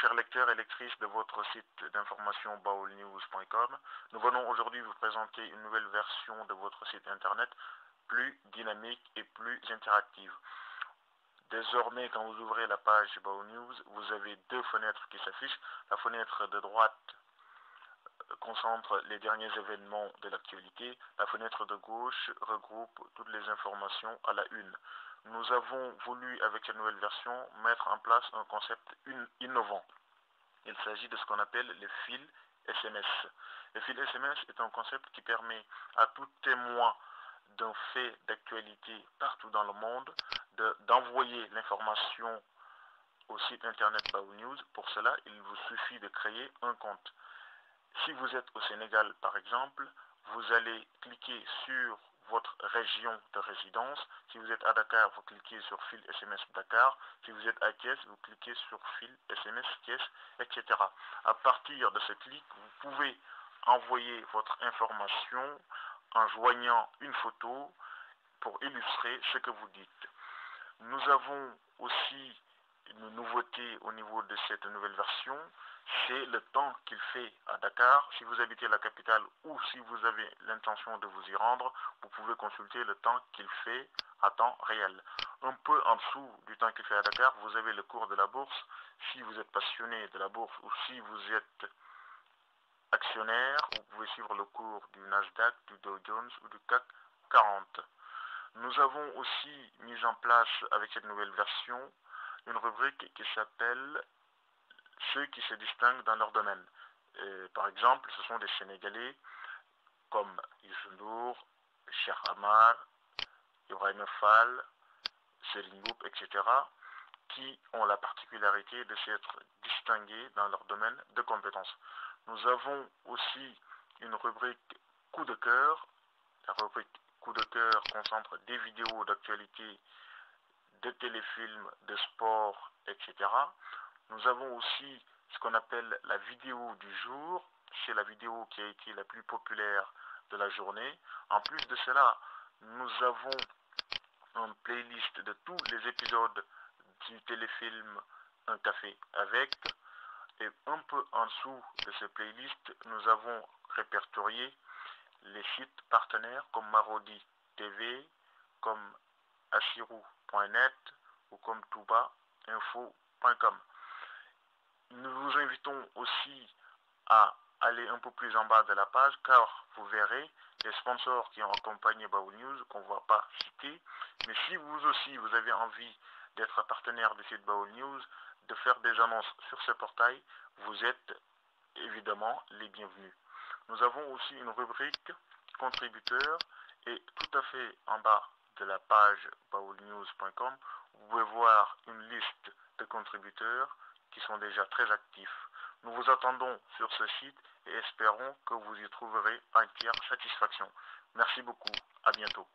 chers lecteurs et lectrices de votre site d'information baolnews.com. Nous venons aujourd'hui vous présenter une nouvelle version de votre site internet plus dynamique et plus interactive. Désormais, quand vous ouvrez la page Baol News, vous avez deux fenêtres qui s'affichent. La fenêtre de droite concentre les derniers événements de l'actualité. La fenêtre de gauche regroupe toutes les informations à la une. Nous avons voulu, avec cette nouvelle version, mettre en place un concept innovant. Il s'agit de ce qu'on appelle les fils SMS. Le fil SMS est un concept qui permet à tout témoin d'un fait d'actualité partout dans le monde d'envoyer l'information au site internet Baol News. Pour cela, il vous suffit de créer un compte. Si vous êtes au Sénégal, par exemple, vous allez cliquer sur votre région de résidence. Si vous êtes à Dakar, vous cliquez sur fil SMS Dakar. Si vous êtes à Thiès, vous cliquez sur fil SMS Thiès, etc. À partir de ce clic, vous pouvez envoyer votre information en joignant une photo pour illustrer ce que vous dites. Nous avons aussi une nouveauté au niveau de cette nouvelle version, c'est le temps qu'il fait à Dakar. Si vous habitez la capitale ou si vous avez l'intention de vous y rendre, vous pouvez consulter le temps qu'il fait à temps réel. Un peu en dessous du temps qu'il fait à Dakar, vous avez le cours de la bourse. Si vous êtes passionné de la bourse ou si vous êtes actionnaire, vous pouvez suivre le cours du Nasdaq, du Dow Jones ou du CAC 40. Nous avons aussi mis en place avec cette nouvelle version une rubrique qui s'appelle ceux qui se distinguent dans leur domaine. Par exemple, ce sont des Sénégalais comme Youssou N'Dour, Cheikh Amar, Ibrahima Fall, Serigne Mboup, etc., qui ont la particularité de s'être distingués dans leur domaine de compétences. Nous avons aussi une rubrique coup de cœur. La rubrique coup de cœur concentre des vidéos d'actualité, de téléfilms, de sport, etc. Nous avons aussi ce qu'on appelle la vidéo du jour. C'est la vidéo qui a été la plus populaire de la journée. En plus de cela, nous avons une playlist de tous les épisodes du téléfilm Un café avec. Et un peu en dessous de ce playlist, nous avons répertorié les sites partenaires comme Marodi TV, comme Assirou.net ou comme toubainfo.com. Nous vous invitons aussi à aller un peu plus en bas de la page car vous verrez les sponsors qui ont accompagné Baol News qu'on ne va pas citer. Mais si vous aussi vous avez envie d'être partenaire du site Baol News, de faire des annonces sur ce portail, vous êtes évidemment les bienvenus. Nous avons aussi une rubrique contributeurs et tout à fait en bas de la page baolnews.com, vous pouvez voir une liste de contributeurs qui sont déjà très actifs. Nous vous attendons sur ce site et espérons que vous y trouverez entière satisfaction. Merci beaucoup, à bientôt.